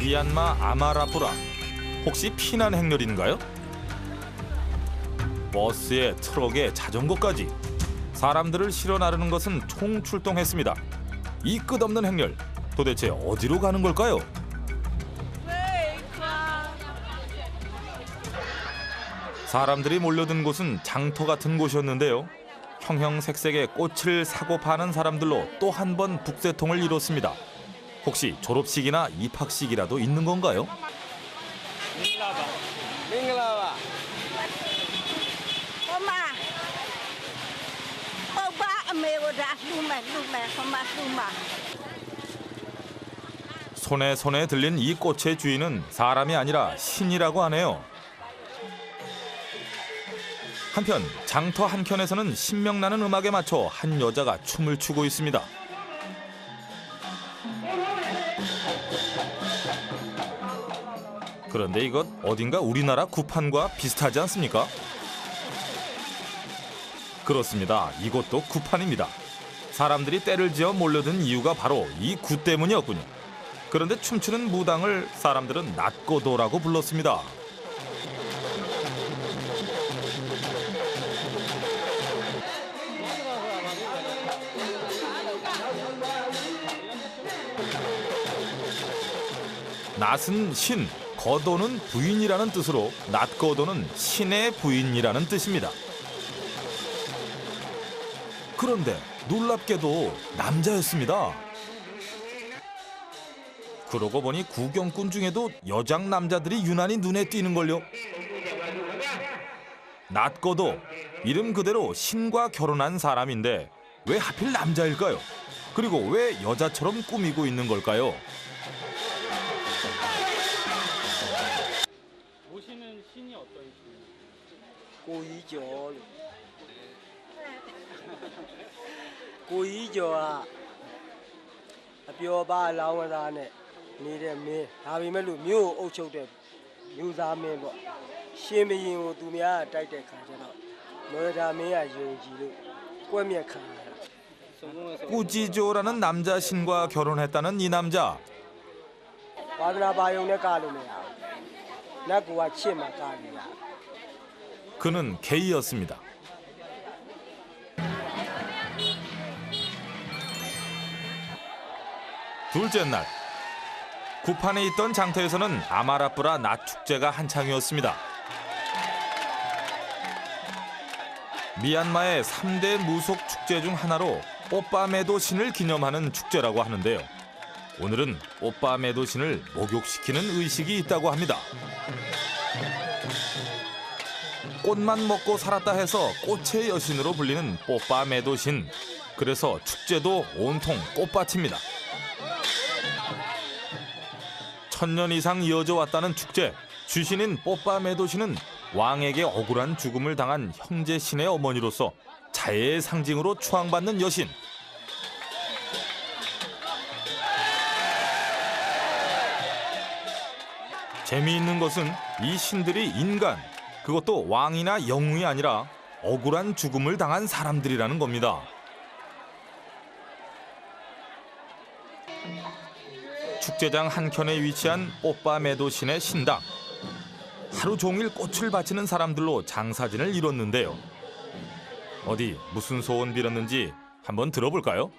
미얀마 아마라뿌라. 혹시 피난 행렬인가요? 버스에 트럭에 자전거까지 사람들을 실어 나르는 것은 총출동했습니다. 이 끝없는 행렬, 도대체 어디로 가는 걸까요? 사람들이 몰려든 곳은 장터 같은 곳이었는데요. 형형색색의 꽃을 사고 파는 사람들로 또 한 번 북새통을 이뤘습니다. 혹시 졸업식이나 입학식이라도 있는 건가요? 손에 들린 이 꽃의 주인은 사람이 아니라 신이라고 하네요. 한편 장터 한켠에서는 신명나는 음악에 맞춰 한 여자가 춤을 추고 있습니다. 그런데 이것 어딘가 우리나라 구판과 비슷하지 않습니까? 그렇습니다. 이것도 구판입니다. 사람들이 때를 지어 몰려든 이유가 바로 이 구 때문이었군요. 그런데 춤추는 무당을 사람들은 낫고도라고 불렀습니다. 낫은 신, 거도는 부인이라는 뜻으로 낫거도는 신의 부인이라는 뜻입니다. 그런데 놀랍게도 남자였습니다. 그러고 보니 구경꾼 중에도 여장 남자들이 유난히 눈에 띄는걸요. 낫거도, 이름 그대로 신과 결혼한 사람인데 왜 하필 남자일까요? 그리고 왜 여자처럼 꾸미고 있는 걸까요? 모시는 신이 어떤 신이에요? 고이조. 고이조가 뼈바 라원다네နေတဲ့မင်းဒါပေမဲ့လို့မြို့အုပ်ချုပ်တဲ့မြို့သားမင်းပေါ့ရှင်မင်းကိုသူများတိုက်တဲ့ခါကျတော့မေဒါမင်းကယုံကြည်လို့ကွက်မြက်ခံရတာ 꾸지조라는 남자 신과 결혼했다는 이 남자. ဝါသနာပါယုံနဲ့ကလို့မရဘူးနတ်ကချစ်မှကနေတာ 그는 게이였습니다. 둘째 날, 구판에 있던 장터에서는 아마라뿌라 낮 축제가 한창이었습니다. 미얀마의 3대 무속 축제 중 하나로 오빠메도신을 기념하는 축제라고 하는데요. 오늘은 오빠메도신을 목욕시키는 의식이 있다고 합니다. 꽃만 먹고 살았다 해서 꽃의 여신으로 불리는 오빠메도신. 그래서 축제도 온통 꽃밭입니다. 1000년 이상 이어져 왔다는 축제. 주신인 뽀빠메도신은 왕에게 억울한 죽음을 당한 형제 신의 어머니로서 자애의 상징으로 추앙받는 여신. 재미있는 것은 이 신들이 인간, 그것도 왕이나 영웅이 아니라 억울한 죽음을 당한 사람들이라는 겁니다. 축제장 한켠에 위치한 뽀빠메도신의 신당. 하루 종일 꽃을 바치는 사람들로 장사진을 이뤘는데요. 어디 무슨 소원 빌었는지 한번 들어볼까요?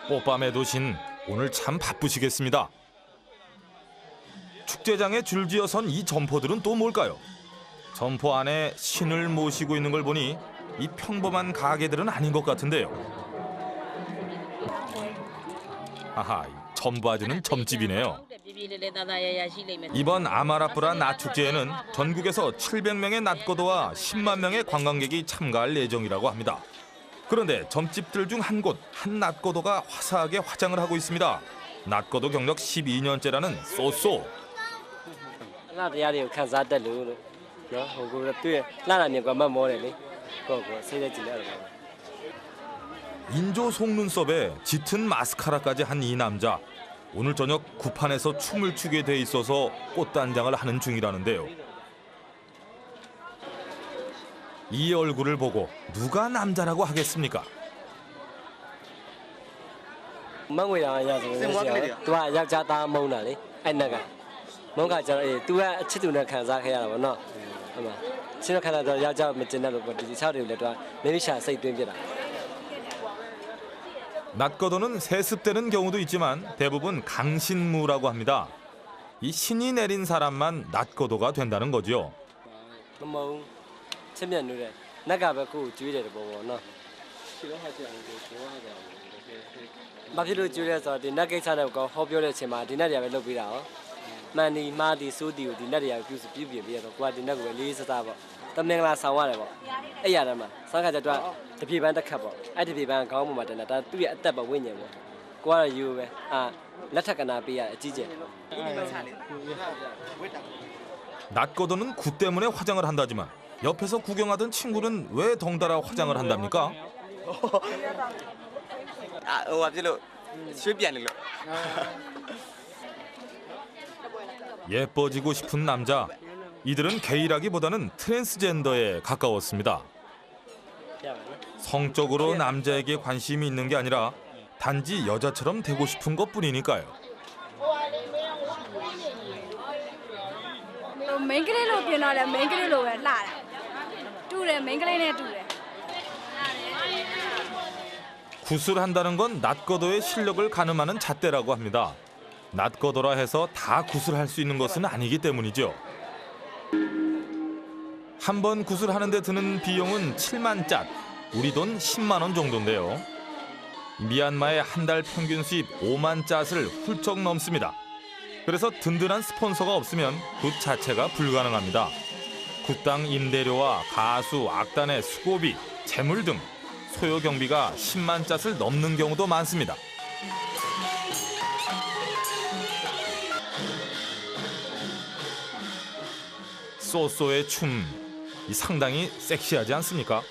뽀빠메도신 오늘 참 바쁘시겠습니다. 축제장에 줄지어 선 이 점포들은 또 뭘까요? 점포 안에 신을 모시고 있는 걸 보니 이 평범한 가게들은 아닌 것 같은데요. 아하, 점 봐주는 점집이네요. 이번 아마라뿌라 낮축제에는 전국에서 700명의 낮거도와 10만 명의 관광객이 참가할 예정이라고 합니다. 그런데 점집들 중 한 곳, 한 낮거도가 화사하게 화장을 하고 있습니다. 낮거도 경력 12년째라는 쏘쏘. လာတရားတွေကိုခန်းစားတတ်လို့နော်ဟိုကိုတွေ့လာလာမြင်ကွာမမောတယ်လေကိုစိတ်နဲ့ကြည့်ရတယ် 인조 속눈썹에 짙은 마스카라까지 한 이 남자. 오늘 저녁 구판에서 춤을 추게 돼 있어서 꽃단장을 하는 중이라는데요. 이 얼굴을 보고 누가 남자라고 하겠습니까? 망고야 야서 또 약자다 먹나래 아이나가 뭔가 저 뚜가 치두나 간사해야 하나 아마 친구 하나도 약자 밑에나로 그 사료를 또 매미샤 세이드입니다. 낮거도는 세습되는 경우도 있지만 대부분 강신무라고 합니다. 이 신이 내린 사람만 낮거도가 된다는 거죠. 뭐 체면 누래 나가고 주의를 보고 너 마피로 주의해서 나게 찾아고 허별의 체마 디나리아를 놓비라 만이 마디 소디오 디나리아 규스 비비비에서 과디나고 리스다고 담내라 상와래 뭐 에야라마 상가자도 대비반 딱하고 대비반 가고 뭐 되나 다 뚜의 어떤 win 뭐 과라 유베 lettakana 비야 지제 낮거도는 구 때문에 화장을 한다지만 옆에서 구경하던 친구는 왜 덩달아 화장을 한답니까? 예뻐지고 싶은 남자. 이들은 게이라기보다는 트랜스젠더에 가까웠습니다. 성적으로 남자에게 관심이 있는 게 아니라 단지 여자처럼 되고 싶은 것뿐이니까요. 맹그레로 변하래 맹그레로 왜 나. 뚜래 맹그레네 뚜래. 구슬한다는 건 낮거도의 실력을 가늠하는 잣대라고 합니다. 낮거도라 해서 다 구슬할 수 있는 것은 아니기 때문이죠. 한 번 구슬하는 데 드는 비용은 7만 cat, 우리 돈 10만 원 정도인데요. 미얀마의 한 달 평균 수입 5만 cat을 훌쩍 넘습니다. 그래서 든든한 스폰서가 없으면 굿 자체가 불가능합니다. 굿당 임대료와 가수, 악단의 수고비, 재물 등 소요 경비가 10만 cat을 넘는 경우도 많습니다. 쏘쏘의 춤, 상당히 섹시하지 않습니까?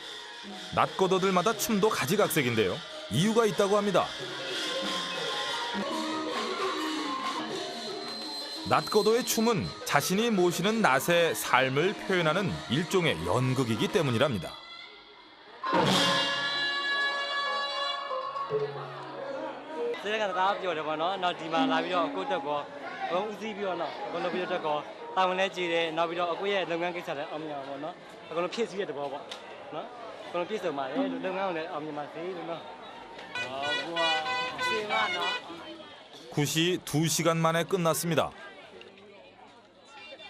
낮거도들마다 춤도 가지각색인데요. 이유가 있다고 합니다. 낮거도의 춤은 자신이 모시는 낮의 삶을 표현하는 일종의 연극이기 때문이랍니다. 제가 다ပြောတယ်ပေါ့နော်နောက်ဒီမှာလာပြီးတော့ကိုတက်ကောဦးစီးပြီးတော့နော်ကိုလုပ်ပြီးတော့တက်ကောတာဝန်လဲကြည့်တယ်နောက်ပြီးတော့အကိုရဲ့လုပ်ငန်းကိစ္စလည်းအောင်မြင်အောင်ပေါ့နော်အကုန်လုံးဖြည့်ဆည်းတဲ့တဘောပေါ့နော်အကုန်လုံးပြည့်စုံပါတယ်လုပ်ငန်းကိုလည်းအောင်မြင်ပါစေလို့နော်ဟောကွာရှင်းပါနော် 굿이 2시간 만에 끝났습니다.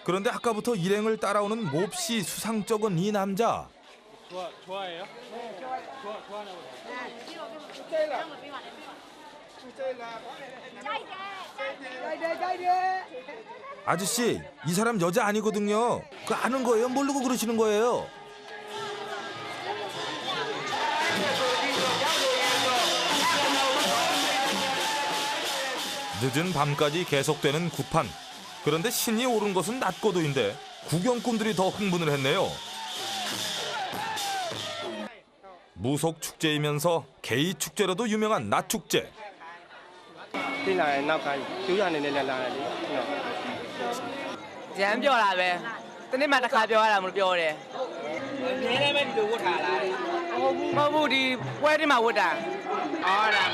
그런데 아까부터 일행을 따라오는 몹시 수상쩍은 이 남자. 좋아해요? 좋아하나 아저씨, 이 사람 여자 아니거든요. 그 아는 거예요? 모르고 그러시는 거예요? 늦은 밤까지 계속되는 구판. 그런데 신이 오른 것은 낮거도인데 구경꾼들이 더 흥분을 했네요. 무속 축제이면서 게이 축제로도 유명한 낮축제. ဒီလာရင်နောက်ခိုင်းကျိုးရနေနဲ့လာတယ်လေနော် ရမ်းပြောတာပဲတနေ့မှတစ်ခါပြောရတာမလို့ပြောတယ်အများနဲ့ပဲဒီလိုဝတ်ထားလားမဟုတ်ဘူးဒီပွဲတွေမှာဝတ်တာအော်ဒါ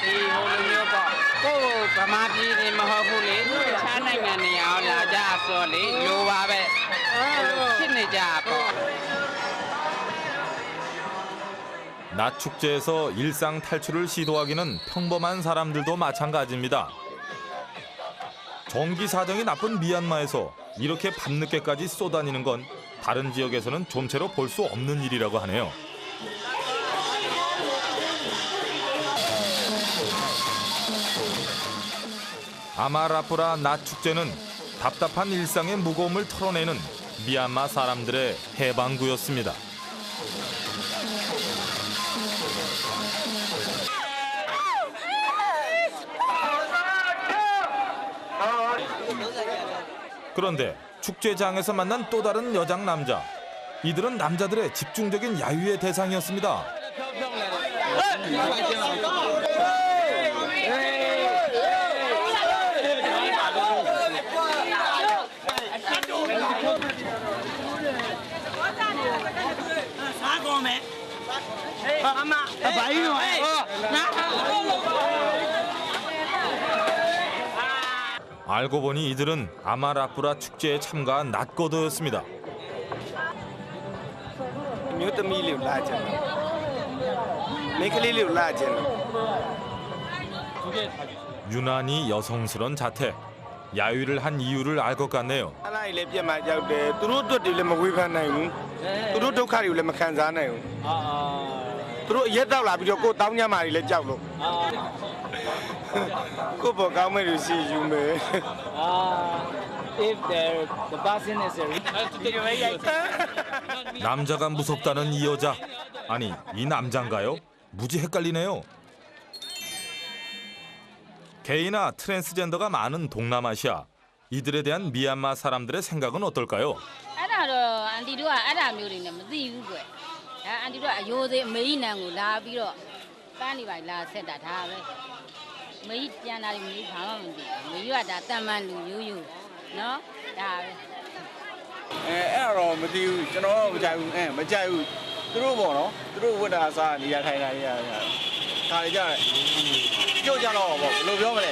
ဒီဟိုလိုမျိုးပေါ့ကိုယ်ဗမာပြည်နေမဟုတ်ဘူးလေခြားနိုင်ငံနေအောင်လာကြဆိုလေလိုပါပဲဖြစ်နေကြပေါ့ 낮축제에서 일상 탈출을 시도하기는 평범한 사람들도 마찬가지입니다. 전기 사정이 나쁜 미얀마에서 이렇게 밤늦게까지 쏘다니는 건 다른 지역에서는 좀채로 볼 수 없는 일이라고 하네요. 아마라프라 낮축제는 답답한 일상의 무거움을 털어내는 미얀마 사람들의 해방구였습니다. 그런데 축제장에서 만난 또 다른 여장 남자. 이들은 남자들의 집중적인 야유의 대상이었습니다. 알고 보니 이들은 아마라뿌라 축제에 참가한 낫거도였습니다. မျိုးသမီးလေးကိုလာကြတယ်မိန်းကလေးလေးကိုလာကြတယ် 유난히 여성스런 자태. 야유를 한 이유를 알 것 같네요. အလားကြီးလည်းပြတ်မှကြောက်တယ်သူတို့အတွက်တွေလည်းမဝေဖန်နိုင်ဘူးသူတို့ဒုက္ခတွေကိုလည်းမခံစားနိုင်ဘူးသူတို့အရက်တောက်လာပြီးတော့ကိုယ်တောင်းညမာတွေလည်းကြောက်လို့ကိုယ်ပေါ်ကောင်းမဲ့လို့ရှိယူမယ် If the person is a 남자가 무섭다는 이 여자. 아니, 이 남잔가요? 무지 헷갈리네요. 게이나 트랜스젠더가 많은 동남아시아. 이들에 대한 미얀마 사람들의 생각은 어떨까요? အဲ့ဒါတော့အန်တီတို့ကအဲ့ဒါမျိုးတွေနဲ့မသိဘူးကွယ်ဒါအန်တီတို့ကအယိုးသေးအမေကြီးနံကိုလာပြီးတော့ပန်းနေပါလာဆက်တာဒါပဲအမေကြီးပြန်လာတယ်မေကြီးဘာမှမသိဘူးအမေကြီးကဒါတန်မန်လူရိုးရိုးနော်ဒါပဲ အဲ့တော့မသိဘူးကျွန်တော်မကြိုက်ဘူးမကြိုက်ဘူးသူတို့ပေါ့နော်သူတို့ဝတ်တာစားနေရထိုင်တာနေရခါရကြတယ်ကြို့ကြတော့ပေါ့ဘယ်လိုပြောမလဲ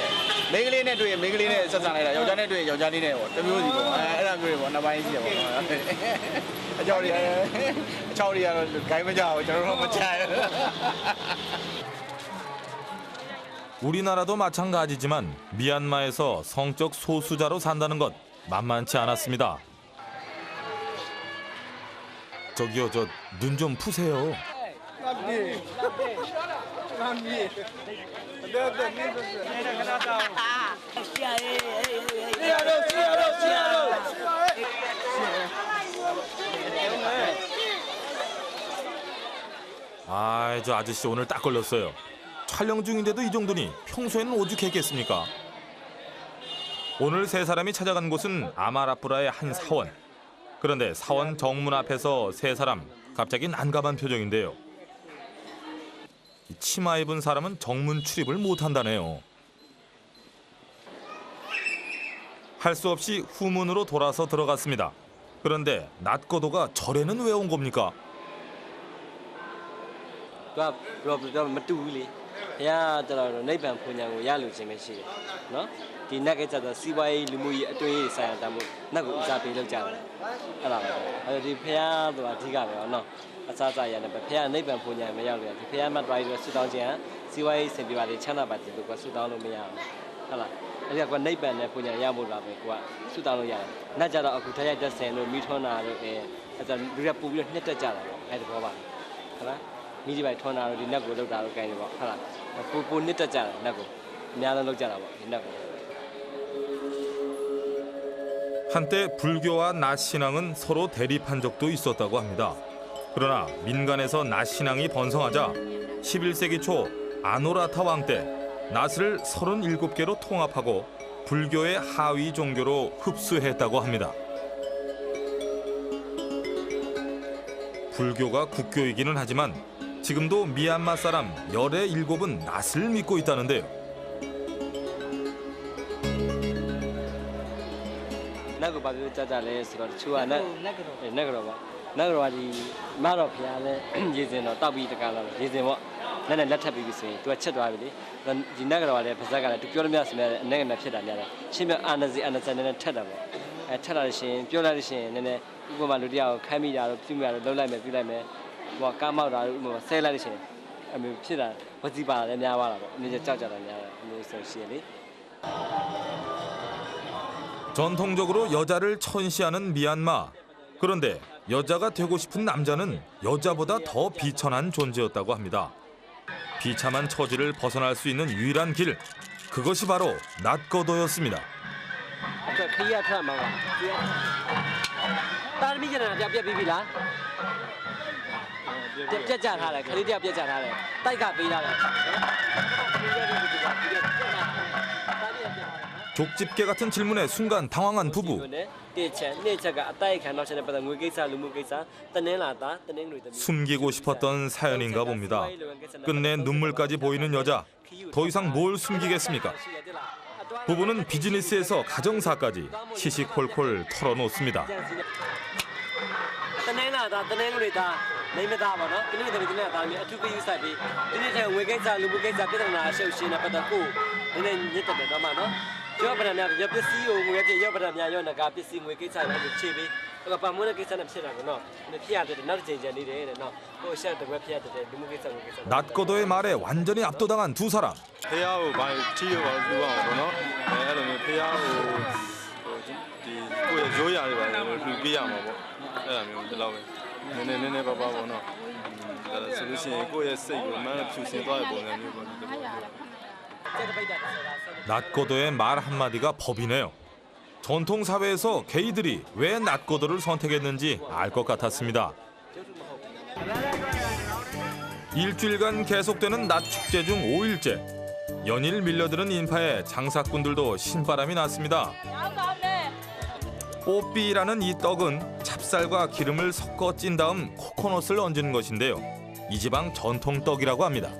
မိန်းကလေးနဲ့တွေ့ရင်မိန်းကလေးနဲ့ဆက်ဆံလိုက်တာယောက်ျားနဲ့တွေ့ရင်ယောက်ျားလေးနဲ့ပေါ့တစ်မျိုးစီပေါ့အဲ့ဒါမျိုးတွေပေါ့နှစ်ပိုင်းရှိတယ်ပေါ့အကြောက်တွေကတော့ဂိုင်းမကြဘူးကျွန်တော်တို့မကြိုက် 우리나라도 마찬가지지만 미얀마에서 성적 소수자로 산다는 것 만만치 않았습니다. 저기요, 저 눈 좀 푸세요. 아, 저 아저씨 오늘 딱 걸렸어요. 촬영 중인데도 이 정도니 평소에는 오죽했겠습니까? 오늘 세 사람이 찾아간 곳은 아마라뿌라의 한 사원. 그런데 사원 정문 앞에서 세 사람 갑자기 난감한 표정인데요. 치마 입은 사람은 정문 출입을 못한다네요. 할 수 없이 후문으로 돌아서 들어갔습니다. 그런데 낫거도가 절에는 왜 온 겁니까? သူကမတူဘူးလေဘုရားတော်နိဗ္ဗာန်ဖွညာကိုရလို့ခြင်းပဲရှိတယ်နော်ဒီနတ်ကကြတော့စီးပွားရေးလူမှုရေးအတွင်းရေးဆိုင်ရာတမို့နတ်ကိုဦးစားပေးလုပ်ကြတယ်အဲ့ဒါပဲအဲဒီဘုရားတော်အဓိကပဲနော်အစားအစာရတယ်ဘုရားနိဗ္ဗာန်ဖွညာမရောက်လို့ဒီဘုရားမှာတွားပြီးဆူတောင်းခြင်းစီးပွားရေးစင်ပြပါလေချမ်းသာပါစေလို့ကဆူတောင်းလို့မရဘူးဟုတ်လားအဲ့ဒါကနိဗ္ဗာန်နဲ့ဖွညာရဖို့ပါပဲကိုကဆူတောင်းလို့ရတယ်နတ်ကြတော့အခုထရိုက်တက်ဆင်လို့မိထွန်းတာတို့အဲ့ဒါလူတွေပူပြီးတော့နှစ်တက်ကြတာပေါ့အဲ့ဒီဘောပါဟုတ်လား မိကြီးပိုင်ထွန်းတာတို့ဒီနက်ကိုလောက်တာတို့ကိုင်းတယ်ပေါ့ဟုတ်လားပိုနစ်တက်ကြတယ်နက်ကိုအများဆုံးလောက်ကြတာပေါ့ဒီနက်ကို 한때 불교와 낫신앙은 서로 대립한 적도 있었다고 합니다. 그러나 민간에서 낫신앙이 번성하자 11세기 초 아노라타 왕 때 낫을 37개로 통합하고 불교의 하위 종교로 흡수했다고 합니다. 불교가 국교이기는 하지만 지금도 미얀마 사람 17은 낫을 믿고 있다는데요. နက်ကိုဘာပြောကြကြလဲဆိုတော့တချို့ကနက်ကတော့ပေါ့နက်ကတော့ဒီမတော်ဖျားလဲရေစင်တော့တောက်ပြီးတကလာရေစင်ပေါ့နက်နဲ့လက်ထပ်ပြီးဆိုရင်သူကချက်သွားပြီလေဒီနက်ကတော့လည်းပါဇက်ကလည်းသူပြောလို့မရစမဲ့အနေနဲ့ဖြစ်တာများတယ်ချင်းမြအာနစီနဲ့ထက်တာပေါ့အဲထက်လာလို့ရှိရင်ပြောလိုက်လို့ရှိရင်နည်းနည်းဥပမာလူတယောက်ခိုင်းမိတာတော့ပြုမိတာတော့လုံးလိုက်မယ်ပြုလိုက်မယ်ဟိုကားမောက်တာဥပမာဆဲလိုက်လို့ရှိရင်အမျိုးဖြစ်တာဝစီပါလည်းများသွားတာပေါ့အမျိုးကြောက်ကြတာများတယ်အမျိုးဆိုရှိရင်လေ 전통적으로 여자를 천시하는 미얀마. 그런데 여자가 되고 싶은 남자는 여자보다 더 비천한 존재였다고 합니다. 비참한 처지를 벗어날 수 있는 유일한 길. 그것이 바로 낫거도였습니다. 족집게 같은 질문에 순간 당황한 부부. 숨기고 싶었던 사연인가 봅니다. 끝내 눈물까지 보이는 여자. 더 이상 뭘 숨기겠습니까? 부부는 비즈니스에서 가정사까지 시시콜콜 털어놓습니다. နေမသားပါနော်ကနေ့တည်းကလည်းဒါမျိုးအထူးပြုဆိုင်ပြီးဒီနေ့ထဲဝေကိစ္စလူမှုကိစ္စပြည်ထနာအရှုပ်ရှင်နဲ့ပတ်သက်ကိုနည်းနည်းညစ်တယ်တော့မှနော်ရောပဒနာရပစ္စည်းကိုငွေပြရောပဒနာရောနကပစ္စည်းငွေကိစ္စနဲ့ချေပြီးကပတ်မွေးတဲ့ကိစ္စနဲ့ဖြစ်တာကောဖြစ်ရတယ်နောက်တစ်ချိန်ကျန်နေတယ်နော်ဟိုရှက်တကွက်ဖြစ်ရတယ်လူမှုကိစ္စငွေကိစ္စ 낫고도의 말에 완전히 압도당한 두 사람. ဖះကိုဘာချီးရပါလူအောင်ပေါ့နော်အဲ့လိုမျိုးဖះကိုဒီကိုယ်ရိုးရတယ်ပါလူပေးရမှာပေါ့အဲ့လိုမျိုးဒီလောက်ပဲနည်းနည်းပါပါပေါ့နော်ဒါဆိုလို့ရှိရင်ကိုယ့်ရဲ့စိတ်ကိုမှန်ဖြူစင်သွားတဲ့ပုံစံမျိုးပေါ့ဒီလိုမျိုး 낫고도의 말 한마디가 법이네요. 전통 사회에서 게이들이 왜 낫고도를 선택했는지 알 것 같았습니다. 일주일간 계속되는 낫 축제 중 5일째. 연일 밀려드는 인파에 장사꾼들도 신바람이 났습니다. 뽀삐라는 이 떡은 찹쌀과 기름을 섞어 찐 다음 코코넛을 얹은 것인데요. 이 지방 전통 떡이라고 합니다.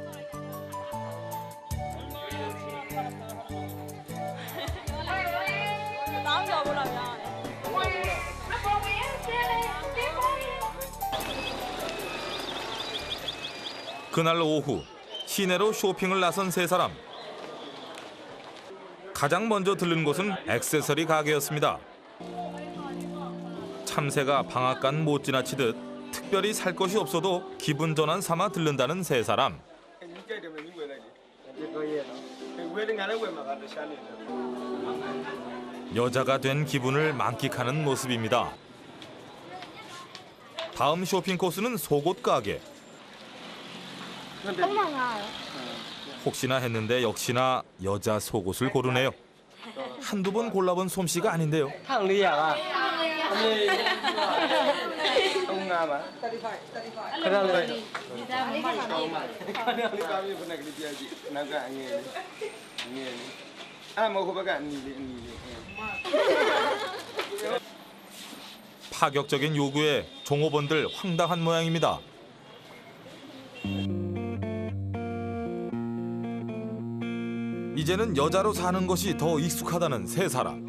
그날 오후 시내로 쇼핑을 나선 세 사람. 가장 먼저 들른 곳은 액세서리 가게였습니다. 참새가 방앗간 못 지나치듯 특별히 살 것이 없어도 기분 전환 삼아 들른다는 세 사람. 여자가 된 기분을 만끽하는 모습입니다. 다음 쇼핑 코스는 속옷 가게. 혹시나 했는데 역시나 여자 속옷을 고르네요. 한두 번 골라본 솜씨가 아닌데요. 1400아 통나마 그러네 나가 아니에요. 아 먹어 봐가 아니래. 파격적인 요구에 종업원들 황당한 모양입니다. 이제는 여자로 사는 것이 더 익숙하다는 세 사람.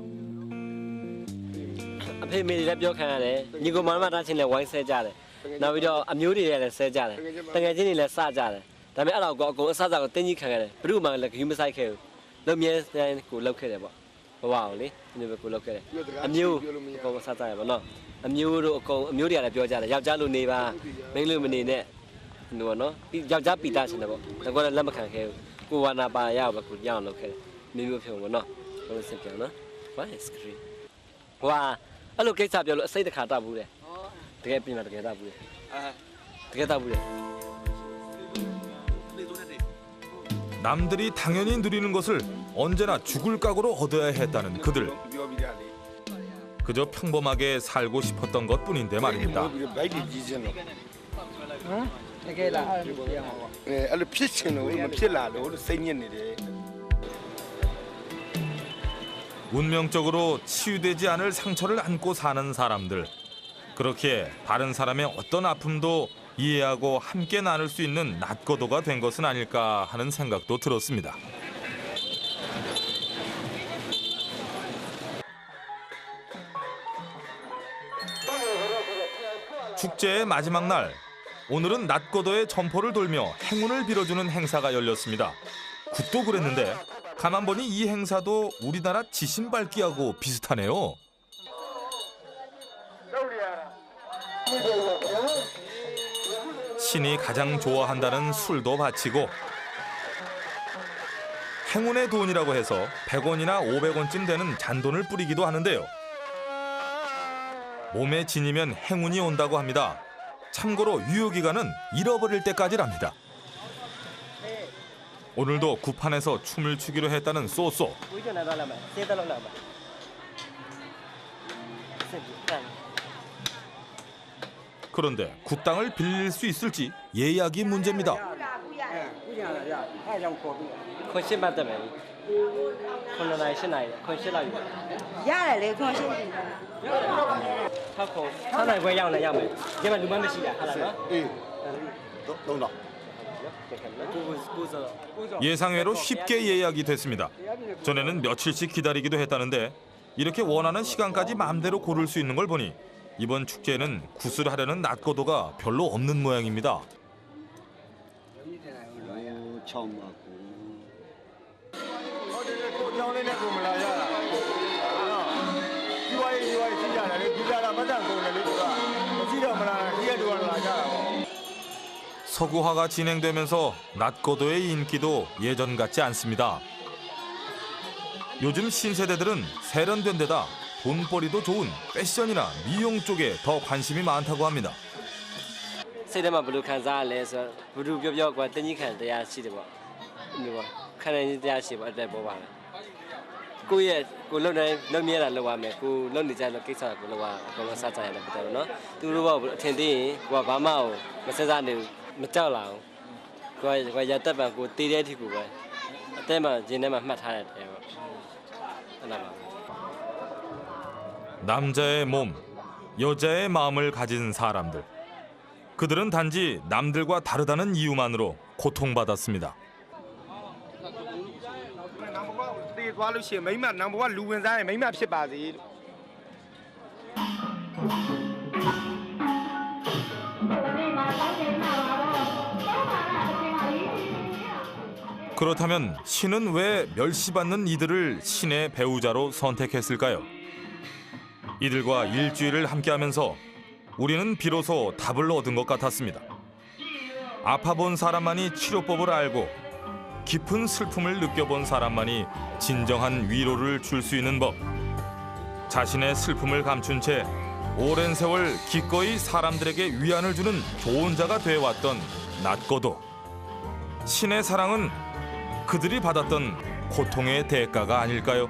အဖေမေတွေလည်းပြောခံရတယ်ညီကိုမောင်မသားချင်းလည်းဝိုင်းဆဲကြတယ်နောက်ပြီးတော့အမျိုးတွေလည်းဆဲကြတယ်တကယ်ချင်းတွေလည်းစကြတယ်ဒါပေမဲ့အဲ့တော့ကိုအကုန်အဆအကိုတင်းကြီးခံရတယ်ဘယ်သူမှလည်းဂရုမစိုက်ခဲ့ဘူးလုံမြဲတိုင်းကိုလောက်ခဲ့တယ်ပေါ့ဘဝကိုလေဒီလိုပဲကိုလောက်ခဲ့တယ်အမျိုးအကုန်အဆကြရပါတော့အမျိုးတို့အကုန်အမျိုးတွေကလည်းပြောကြတယ်ယောက်ျားလိုနေပါမိန်းလိုမနေနဲ့ဟိုနော်ယောက်ျားပီတာရှင်တယ်ပေါ့ဒါကလည်းလက်မခံခဲ့ဘူးကိုဝါနာပါရအောင်ပဲကိုရအောင်လုပ်ခဲ့တယ်မျိုးဖြုံပေါ့နော်ဘယ်လိုစပြောနော်ဘာလဲစကရီဟွာအဲ့လိုကိစ္စပြောလို့အစိတ်တစ်ခါတောက်ဘူးတဲ့တကယ်ပြင်မှာတကယ်တောက်ဘူးတဲ့တကယ်တောက်ဘူးတဲ့ 남들이 당연히 누리는 것을 언제나 죽을 각오로 얻어야 했다는 그들. 그저 평범하게 살고 싶었던 것뿐인데 말입니다. တကယ်လား အဲ့လိုဖြစ်ချင်လို့မဖြစ်လာလို့စိတ်ညစ်နေတယ် 운명적으로 치유되지 않을 상처를 안고 사는 사람들. 그렇게 다른 사람의 어떤 아픔도 이해하고 함께 나눌 수 있는 낫고도가 된 것은 아닐까 하는 생각도 들었습니다. 축제의 마지막 날, 오늘은 낫고도의 점포를 돌며 행운을 빌어주는 행사가 열렸습니다. 굿도 그랬는데 가만 보니 이 행사도 우리나라 지신 밟기하고 비슷하네요. 신이 가장 좋아한다는 술도 바치고 행운의 돈이라고 해서 100원이나 500원쯤 되는 잔돈을 뿌리기도 하는데요. 몸에 지니면 행운이 온다고 합니다. 참고로 유효기간은 잃어버릴 때까지랍니다. 오늘도 구판에서 춤을 추기로 했다는 쏘쏘. 그런데 굿땅을 빌릴 수 있을지 예약이 문제입니다. ခွန်ရှင်းမှတ်တယ်မယ်ခွန်နိုင်ရှင်းနိုင်ခွန်ရှင်းလိုက် ရတယ်လေခွန်ရှင်း ထောက်ခွန်ထောက်နိုင်ခွဲရောက်နေရောက်မယ်ဒီမှာလူမမရှိတာဟုတ်လားနော် 3동 예상외로 쉽게 예약이 됐습니다. 전에는 며칠씩 기다리기도 했다는데 이렇게 원하는 시간까지 마음대로 고를 수 있는 걸 보니 이번 축제에는 굿을 하려는 낫고도가 별로 없는 모양입니다. 처음 왔고. 서구화가 진행되면서 낫고도의 인기도 예전 같지 않습니다. 요즘 신세대들은 세련된 데다 돈벌이도 좋은 패션이나 미용 쪽에 더 관심이 많다고 합니다. စိတ်ထဲမှာဘယ်လိုခံစားရလဲဆိုတော့ဘ누구ပြောပြောကွာတင်းကြီးခံတရားရှိတယ်ပေါ့ဒီပေါ့ခံနိုင်တရားရှိပေါ့အတက်ပေါ်ပါလားကိုယ့်ရဲ့ကိုလုံနိုင်လုံမြဲတာလုပ်ရမယ်ကိုလုံနေကြတဲ့ကိစ္စကိုလုပ်ရအကုန်လုံးစကြရတယ်ပတ်တယ်နော်သူတို့ကအထင်သေးရင်ကိုကဘာမှမစစနေမကြောက်လာအောင်ကိုရတက်ပံကိုတည်တဲ့အထိကိုပဲအတဲမှာဂျင်းထဲမှာမှတ်ထားရတယ်ပေါ့အဲ့ဒါပါ 남자의 몸, 여자의 마음을 가진 사람들. 그들은 단지 남들과 다르다는 이유만으로 고통받았습니다. 그렇다면 신은 왜 멸시받는 이들을 신의 배우자로 선택했을까요? 이들과 일주일을 함께하면서 우리는 비로소 답을 얻은 것 같았습니다. 아파본 사람만이 치료법을 알고 깊은 슬픔을 느껴본 사람만이 진정한 위로를 줄 수 있는 법. 자신의 슬픔을 감춘 채 오랜 세월 기꺼이 사람들에게 위안을 주는 좋은 자가 되어왔던 낫고도. 신의 사랑은 그들이 받았던 고통의 대가가 아닐까요?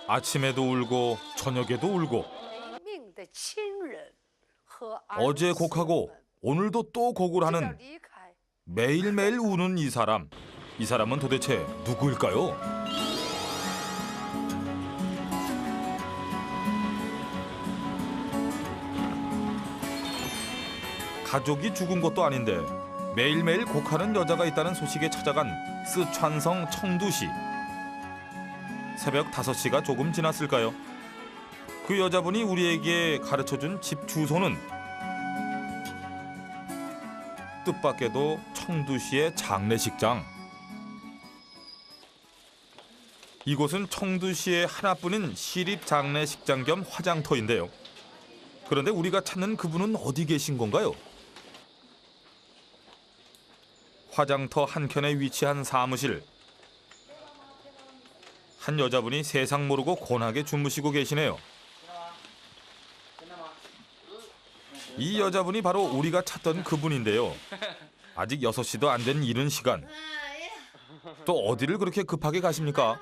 아침에도 울고 저녁에도 울고 어제 곡하고 오늘도 또 곡을 하는 매일매일 우는 이 사람. 이 사람은 도대체 누구일까요? 가족이 죽은 것도 아닌데 매일매일 곡하는 여자가 있다는 소식에 찾아간 쓰촨성 청두시. 새벽 5시가 조금 지났을까요? 그 여자분이 우리에게 가르쳐준 집 주소는 뜻밖에도 청두시의 장례식장. 이곳은 청두시의 하나뿐인 시립 장례식장 겸 화장터인데요. 그런데 우리가 찾는 그분은 어디 계신 건가요? 화장터 한켠에 위치한 사무실. 한 여자분이 세상 모르고 곤하게 주무시고 계시네요. 이 여자분이 바로 우리가 찾던 그분인데요. 아직 6시도 안 된 이른 시간. 또 어디를 그렇게 급하게 가십니까?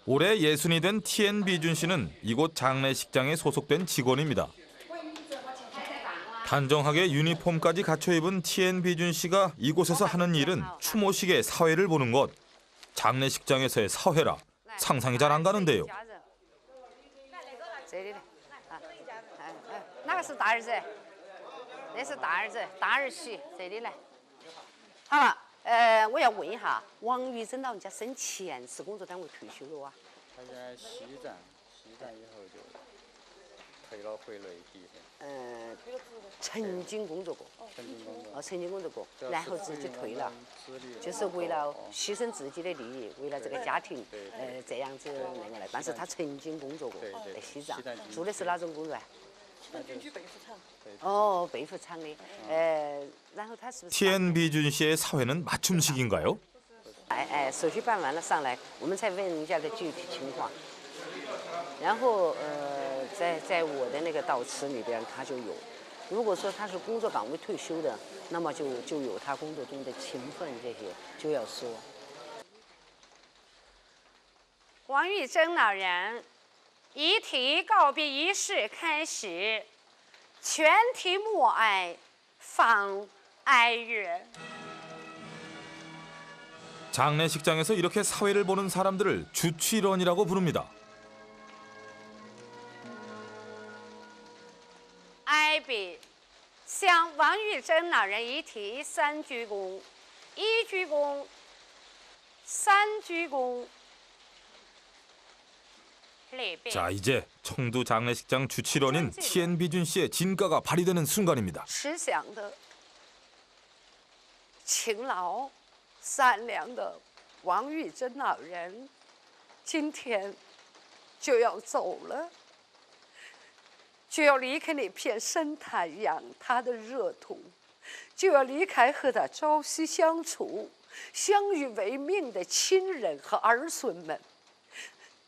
올해 60이 된 TN비준 씨는 이곳 장례식장에 소속된 직원입니다. 단정하게 유니폼까지 갖춰 입은 TN비준 씨가 이곳에서 하는 일은 추모식의 사회를 보는 것. 장례식장에서의 사회라 상상이 잘 안 가는데요.曾经工作过，曾经工作过，然后自己退了，就是为了牺牲自己的利益，为了这个家庭，这样子那个来。但是他曾经工作过，在西藏，做的是哪种工作啊？哦，被服厂的，然后他是不是 TN비준 씨의 사회는 맞춤식인가요? 手续办完了上来，我们才问人家的具体情况，然后在我的那个悼词里边，他就有如果说他是工作岗位退休的，那么就有他工作中的勤奋这些就要说。王玉珍老人遗体告别仪式开始，全体默哀，放哀乐。 장례식장에서 이렇게 사회를 보는 사람들을 주취런이라고 부릅니다. 哀别，向王玉珍老人遗体3鞠躬，1鞠躬，3鞠躬。 자, 이제 청두 장례식장 주취런인 TN비준 씨의 진가가 발휘되는 순간입니다. 慈祥的、勤劳、善良的王玉珍老人，今天就要走了，就要离开那片深潭养他的热土，就要离开和他朝夕相处、相依为命的亲人和儿孙们。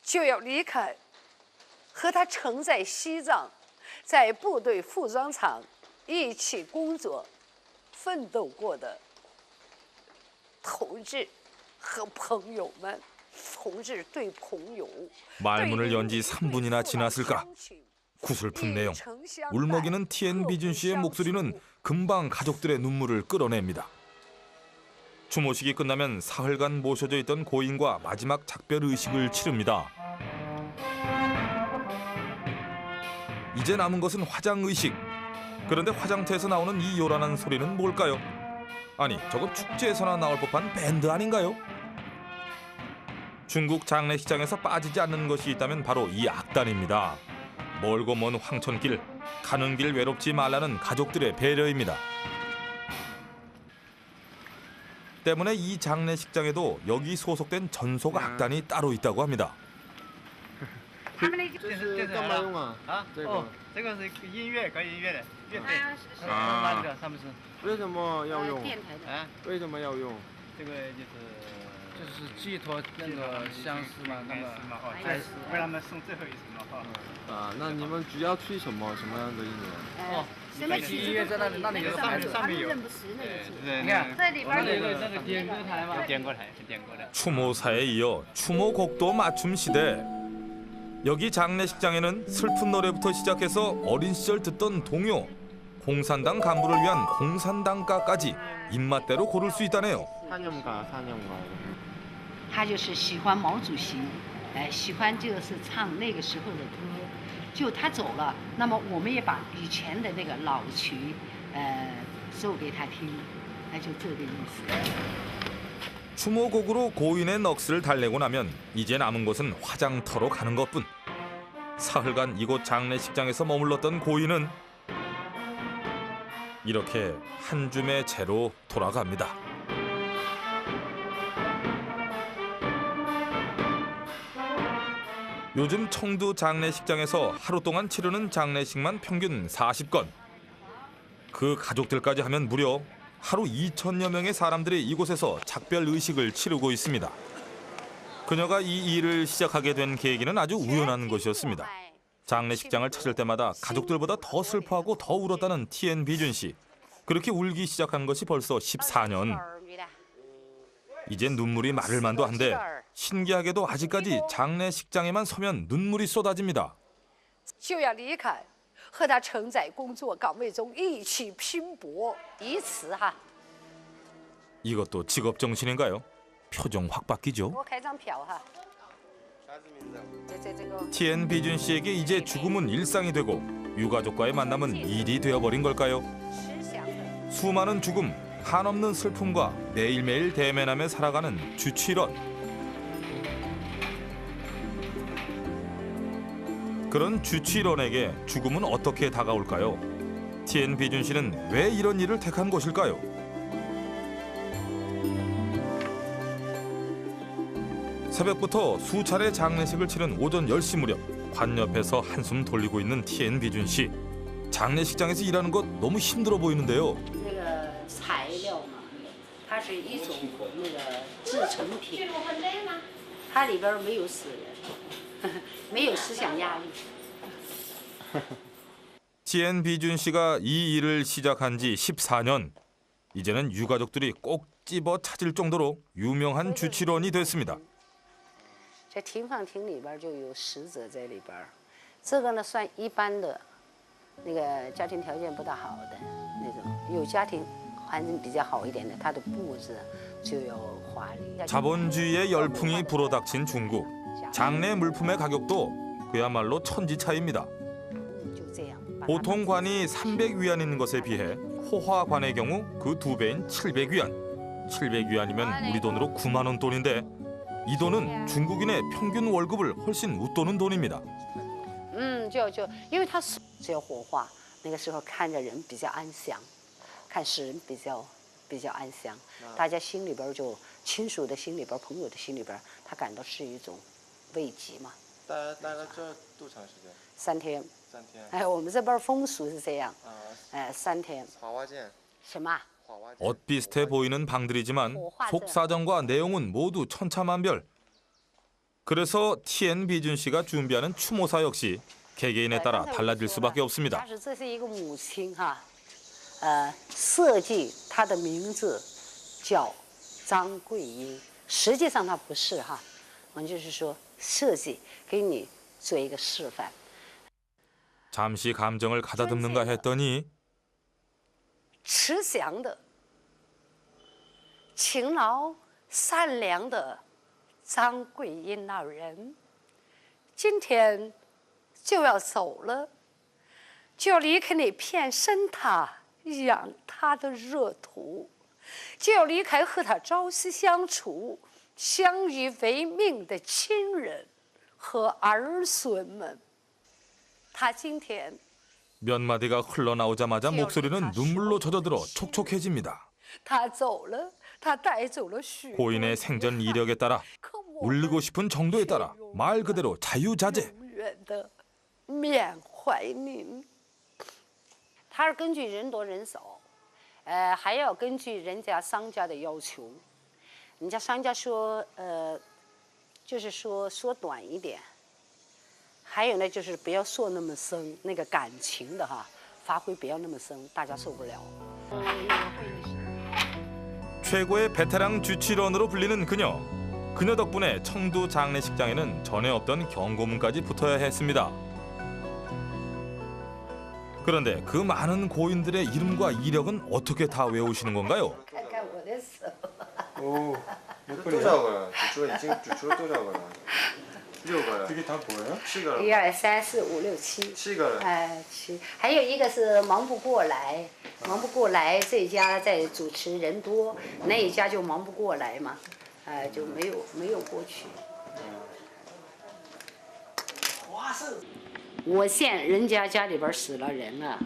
就要离开和他曾在西藏、在部队服装厂一起工作、奋斗过的同志和朋友们。同志对朋友。 말문을 연 지 3분이나 지났을까? 구슬픈 내용. 울먹이는 TN비준 씨의 목소리는 금방 가족들의 눈물을 끌어냅니다. 추모식이 끝나면 사흘간 모셔져 있던 고인과 마지막 작별 의식을 치릅니다. 이제 남은 것은 화장 의식. 그런데 화장터에서 나오는 이 요란한 소리는 뭘까요? 아니, 저건 축제에서나 나올 법한 밴드 아닌가요? 중국 장례식장에서 빠지지 않는 것이 있다면 바로 이 악단입니다. 멀고 먼 황천길, 가는 길 외롭지 말라는 가족들의 배려입니다. 때문에 이 장례식장에도 여기 소속된 전속 악단이 따로 있다고 합니다. 这是干嘛用啊？啊，这个是音乐搞音乐的乐队啊，他们是为什么要用？啊，为什么要用？这个就是寄托那个相思嘛，那个还是为他们送最后一程嘛哈。啊，那你们主要吹什么样的音乐？哦，音乐在那里有上面有。你看这里边有这个点歌台嘛，点歌台是点歌的。 추모사에 이어 추모곡도 맞춤 시대. 여기 장례식장에는 슬픈 노래부터 시작해서 어린 시절 듣던 동요, 공산당 간부를 위한 공산당가까지 입맛대로 고를 수 있다네요. 사념가. 他就是喜欢毛主席，喜欢就是唱那个时候的歌。就他走了，那么我们也把以前的那个老曲，奏给他听，就这个意思。 추모곡으로 고인의 넋을 달래고 나면 이제 남은 것은 화장터로 가는 것뿐. 사흘간 이곳 장례식장에서 머물렀던 고인은 이렇게 한 줌의 채로 돌아갑니다. 요즘 청두 장례식장에서 하루 동안 치르는 장례식만 평균 40건. 그 가족들까지 하면 무려 하루 2천여 명의 사람들이 이곳에서 작별 의식을 치르고 있습니다. 그녀가 이 일을 시작하게 된 계기는 아주 우연한 것이었습니다. 장례식장을 찾을 때마다 가족들보다 더 슬퍼하고 더 울었다는 TN비준 씨. 그렇게 울기 시작한 것이 벌써 14년. 이젠 눈물이 마를 만도 한데 신기하게도 아직까지 장례식장에만 서면 눈물이 쏟아집니다. 就要离开。 和他曾在工作岗位中一起拼搏，以此哈。 이것도 직업 정신인가요? 표정 확 바뀌죠. 给我开张票哈。TN비준 씨에게 이제 죽음은 일상이 되고 유가족과의 만남은 일이 되어버린 걸까요? 수많은 죽음, 한없는 슬픔과 매일매일 대면하며 살아가는 주취런. 그런 주취런에게 죽음은 어떻게 다가올까요? TN비준 씨는 왜 이런 일을 택한 것일까요? 새벽부터 수차례 장례식을 치른 오전 10시 무렵 관 옆에서 한숨 돌리고 있는 TN비준 씨. 장례식장에서 일하는 것 너무 힘들어 보이는데요. 这个材料嘛，它是一种那个制成品，它里边没有死人。 没有思想压力。 티엔 비준 씨가 이 일을 시작한 지 14년. 이제는 유가족들이 꼭 집어 찾을 정도로 유명한 주치원이 됐습니다. 这停放亭里边就有10者在里边，这个呢算一般的，那个家庭条件不大好的那种，有家庭环境比较好一点的，它的布置就有华丽。 자본주의의 열풍이 불어닥친 중국. 장내 물품의 가격도 그야말로 천지 차이입니다. 보통 관이 300위안인 것에 비해 호화관의 경우 그 2배인 700위안. 700위안이면 우리 돈으로 9만 원 돈인데 이 돈은 중국인의 평균 월급을 훨씬 웃도는 돈입니다. 因为它是只有火化，那个时候看着人比较安详，看世人比较安详，大家心里边就亲属的心里边、朋友的心里边，他感到是一种慰藉嘛。大概这多长时间？3天。 3天。哎，我们这边风俗是这样。3天。花花剑。什么？ 옷 비슷해 보이는 방들이지만 속 사정과 내용은 모두 천차만별. 그래서 티엔 비준 씨가 준비하는 추모사 역시 개개인에 따라 달라질 수밖에 없습니다. 这是一个母亲哈，设计她的名字叫张桂英，实际上她不是哈，我们就是说设计给你做一个示范。 잠시 감정을 가다듬는가 했더니 慈祥的、勤劳、善良的张桂英老人，今天就要走了，就要离开那片生他养他的热土，就要离开和他朝夕相处、相依为命的亲人和儿孙们。他今天。 몇 마디가 흘러나오자마자 목소리는 눈물로 젖어들어 촉촉해집니다. 고인의 생전 이력에 따라 울리고 싶은 정도에 따라 말 그대로 자유자재. 他是根据人多人少，还要根据人家商家的要求。人家商家说，就是说短一点。 还有呢，就是不要说那么深，那个感情的哈，发挥不要那么深，大家受不了。 최고의 베테랑 주치원으로 불리는 그녀. 그녀 덕분에 청두 장례식장에는 전에 없던 경고문까지 붙어야 했습니다. 그런데 그 많은 고인들의 이름과 이력은 어떻게 다 외우시는 건가요? 오, 몇 번이야? 또 적어요. 주치원 또 적어요. 6个，这个它뭐예요？ 7个。1、2、3、4、5、6、7。7个。7。还有一个是忙不过来，忙不过来，这一家在主持人多，那一家就忙不过来嘛，就没有过去。我县人家家里边死了人了，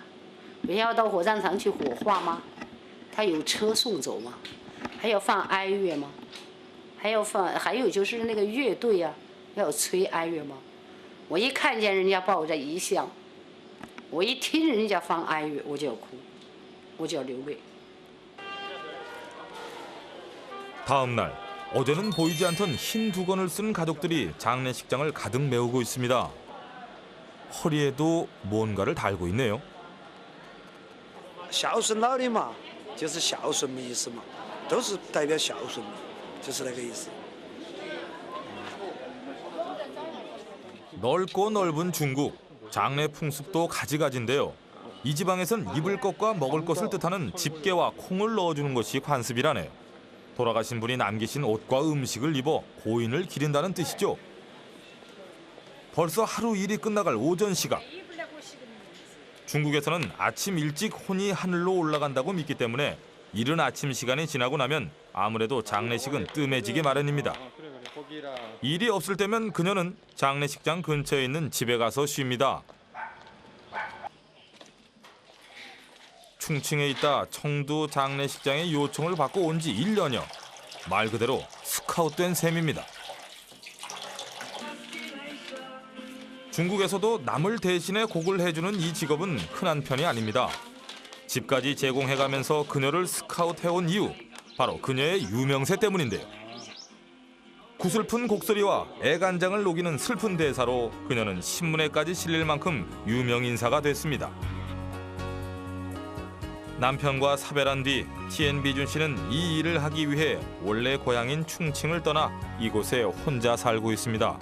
不要到火葬场去火化吗？他有车送走吗？还要放哀乐吗？还有就是那个乐队啊。 要吹哀乐吗？我一看见人家抱着遗像，我一听人家放哀乐，我就要哭，我就要流泪。 다음 날 어제는 보이지 않던 흰 두건을 쓴 가족들이 장례식장을 가득 메우고 있습니다. 허리에도 뭔가를 달고 있네요. 孝顺老的嘛，就是孝顺的意思嘛，都是代表孝顺，就是那个意思。 넓고 넓은 중국, 장례 풍습도 가지가지인데요. 이 지방에선 입을 것과 먹을 것을 뜻하는 집게와 콩을 넣어주는 것이 관습이라네요. 돌아가신 분이 남기신 옷과 음식을 입어 고인을 기린다는 뜻이죠. 벌써 하루 일이 끝나갈 오전 시각. 중국에서는 아침 일찍 혼이 하늘로 올라간다고 믿기 때문에 이른 아침 시간이 지나고 나면 아무래도 장례식은 뜸해지기 마련입니다. 일이 없을 때면 그녀는 장례식장 근처에 있는 집에 가서 쉽니다. 충칭에 있다 청두 장례식장의 요청을 받고 온 지 1년여. 말 그대로 스카웃된 셈입니다. 중국에서도 남을 대신해 곡을 해주는 이 직업은 흔한 편이 아닙니다. 집까지 제공해가면서 그녀를 스카웃해온 이유, 바로 그녀의 유명세 때문인데요. 구슬픈 곡소리와 애간장을 녹이는 슬픈 대사로 그녀는 신문에까지 실릴 만큼 유명 인사가 됐습니다. 남편과 사별한 뒤 티엔비준 씨는 이 일을 하기 위해 원래 고향인 충칭을 떠나 이곳에 혼자 살고 있습니다.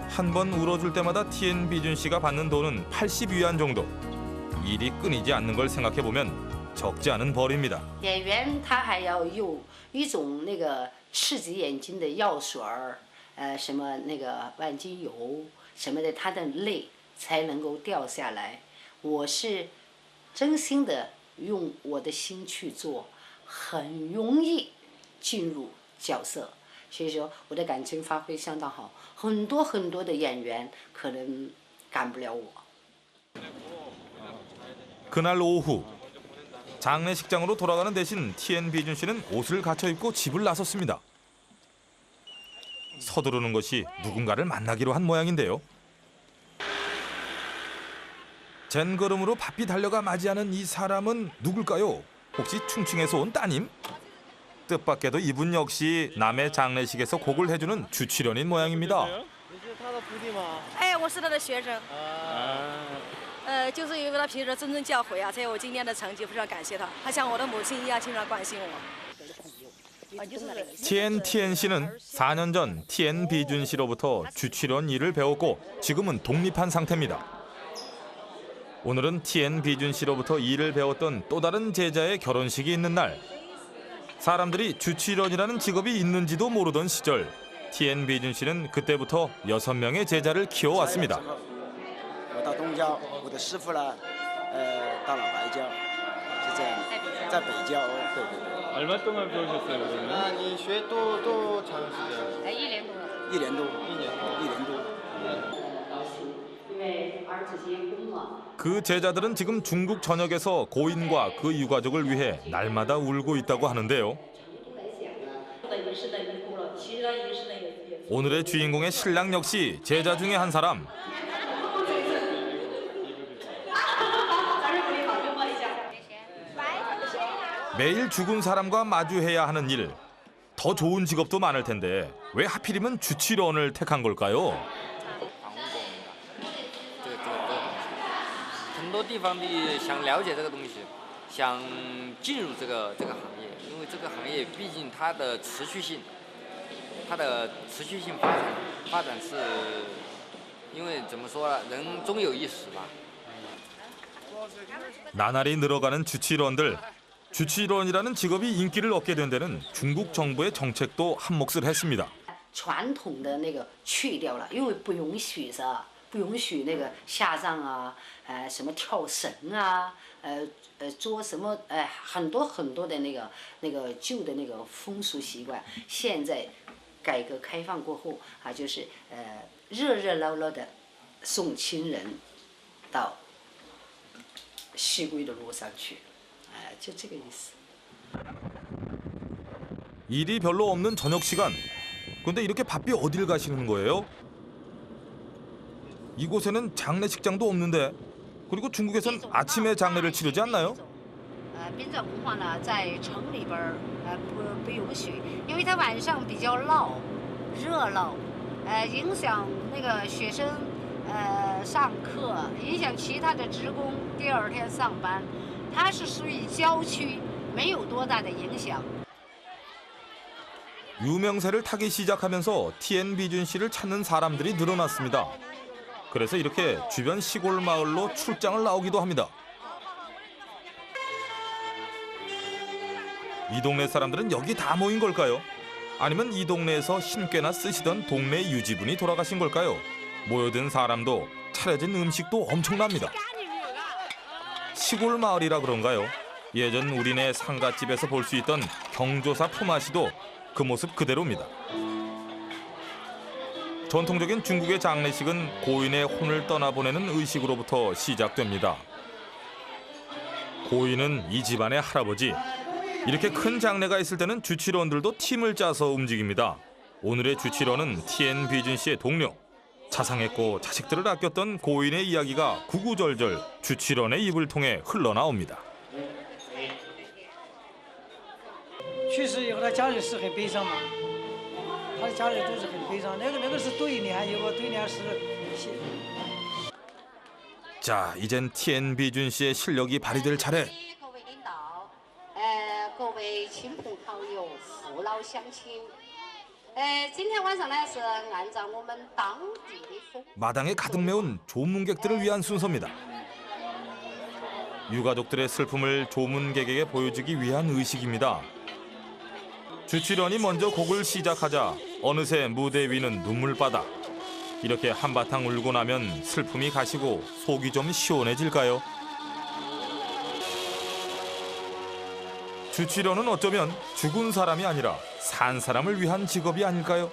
한 번 울어줄 때마다 티엔비준 씨가 받는 돈은 80위안 정도. 일이 끊이지 않는 걸 생각해보면 적지 않은 벌입니다. 演员他还要用一种那个刺激眼睛的药水儿，什么那个万金油什么的，他的泪才能够掉下来。我是真心的用我的心去做，很容易进入角色。所以说我的感情发挥相当好，很多的演员可能赶不了我。 그날 오후 장례식장으로 돌아가는 대신 티엔비준 씨는 옷을 갖춰 입고 집을 나섰습니다. 서두르는 것이 누군가를 만나기로 한 모양인데요. 젠걸음으로 바삐 달려가 맞이하는 이 사람은 누굴까요? 혹시 충칭에서 온 따님? 뜻밖에도 이분 역시 남의 장례식에서 곡을 해주는 주치련인 모양입니다. 哎，我是他的学生。就是因为他平时谆谆教诲啊，才有我今天的成绩，非常感谢他。他像我的母亲一样，经常关心我。 티엔 씨는 4년 전 티엔비준 씨로부터 주치련 일을 배웠고 지금은 독립한 상태입니다. 오늘은 티엔비준 씨로부터 일을 배웠던 또 다른 제자의 결혼식이 있는 날. 사람들이 주치련이라는 직업이 있는지도 모르던 시절 티엔비준 씨는 그때부터 6명의 제자를 키워왔습니다. 我到东郊，我的师傅呢，到了白郊，是这样，在北郊，对对对。 얼마 동안 배우셨어요, 그러면? 你学多长时间1年多了。 1年多，1年多。 因为儿子结婚了。 그 제자들은 지금 중국 전역에서 고인과 그 유가족을 위해 날마다 울고 있다고 하는데요. 오늘의 주인공의 신랑 역시 제자 중에 한 사람. 매일 죽은 사람과 마주해야 하는 일. 더 좋은 직업도 많을 텐데 왜 하필이면 주치련을 택한 걸까요? 很多地方的想了解这个东西，想进入这个行业，因为这个行业毕竟它的持续性发展是，因为怎么说呢，人终有一死吧。 나날이 늘어가는 주치련들. 주치련이라는 직업이 인기를 얻게 된 데는 중국 정부의 정책도 한몫을 했습니다. 传统的那个去掉了，因为不允许是吧？不允许那个下葬啊，什么跳绳啊，做什么很多的那个旧的那个风俗习惯，现在改革开放过后啊，就是热闹闹的送亲人到西归的路上去，就这个意思。 일이 별로 없는 저녁 시간. 근데 이렇게 바삐 어딜 가시는 거예요? 이곳에는 장례식장도 없는데. 그리고 중국에선 아침에 장례를 치르지 않나요? 殡葬文化呢，在城里边不允许，因为它晚上比较闹，热闹，影响那个学生上课，影响其他的职工第二天上班。它是属于郊区，没有多大的影响。 유명세를 타기 시작하면서 티엔비준 씨를 찾는 사람들이 늘어났습니다. 그래서 이렇게 주변 시골 마을로 출장을 나오기도 합니다. 이 동네 사람들은 여기 다 모인 걸까요? 아니면 이 동네에서 힘께나 쓰시던 동네 유지분이 돌아가신 걸까요? 모여든 사람도 차려진 음식도 엄청납니다. 시골 마을이라 그런가요? 예전 우리네 상갓집에서 볼 수 있던 경조사 품앗이도 그 모습 그대로입니다. 전통적인 중국의 장례식은 고인의 혼을 떠나보내는 의식으로부터 시작됩니다. 고인은 이 집안의 할아버지. 이렇게 큰 장례가 있을 때는 주치련들도 팀을 짜서 움직입니다. 오늘의 주치련은 티엔비준 씨의 동료. 자상했고 자식들을 아꼈던 고인의 이야기가 구구절절 주치련의 입을 통해 흘러나옵니다. 去世以后，他家里是很悲伤嘛，他的家里都是很悲伤。那个是对你还有个对你还是。 자, 이젠 TN비준 씨의 실력이 발휘될 차례. 各位领导，各位亲朋好友、父老乡亲，今天晚上呢是按照我们当地的风。 마당에 가득 메운 조문객들을 위한 순서입니다. 유가족들의 슬픔을 조문객에게 보여주기 위한 의식입니다. 주치련이 먼저 곡을 시작하자 어느새 무대 위는 눈물바다. 이렇게 한바탕 울고 나면 슬픔이 가시고 속이 좀 시원해질까요? 주치련은 어쩌면 죽은 사람이 아니라 산 사람을 위한 직업이 아닐까요?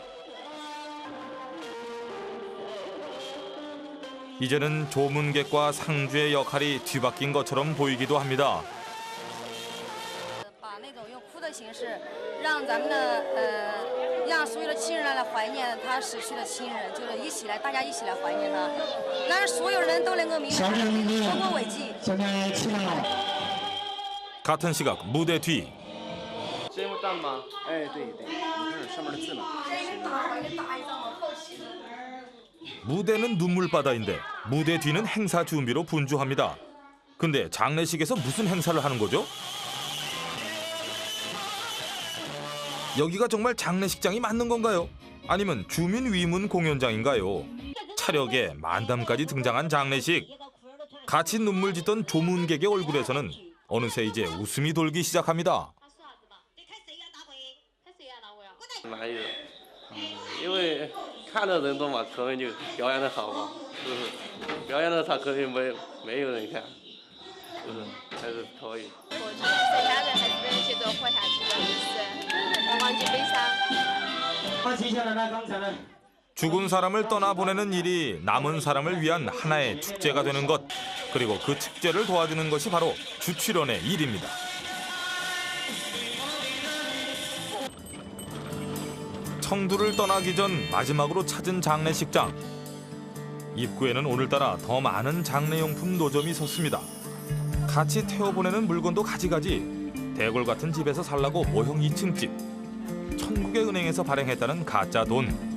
이제는 조문객과 상주의 역할이 뒤바뀐 것처럼 보이기도 합니다. 把那种用哭的形式，让咱们的让所有的亲人来怀念他逝去的亲人，就是一起来，大家一起来怀念他，让所有人都能够明白丰功伟绩。 같은 시각 무대 뒤. 这么淡吗？哎，对对，你看上面的字嘛。 무대는 눈물바다인데 무대 뒤는 행사 준비로 분주합니다. 근데 장례식에서 무슨 행사를 하는 거죠? 여기가 정말 장례식장이 맞는 건가요? 아니면 주민 위문 공연장인가요? 차력에 만담까지 등장한 장례식. 같이 눈물 짓던 조문객의 얼굴에서는 어느새 이제 웃음이 돌기 시작합니다. 哪有？因为看的人多嘛，可能就表演的好嘛，是不是？表演的他可能没有人看，是不是？还是可以。过去，剩下人还是能接着活下去的意思，忘记悲伤。 那接下来呢？刚才呢？ 죽은 사람을 떠나보내는 일이 남은 사람을 위한 하나의 축제가 되는 것, 그리고 그 축제를 도와주는 것이 바로 주치련의 일입니다. 청두를 떠나기 전 마지막으로 찾은 장례식장. 입구에는 오늘따라 더 많은 장례용품 노점이 섰습니다. 같이 태워보내는 물건도 가지가지. 대골 같은 집에서 살라고 모형 2층 집. 천국의 은행에서 발행했다는 가짜 돈.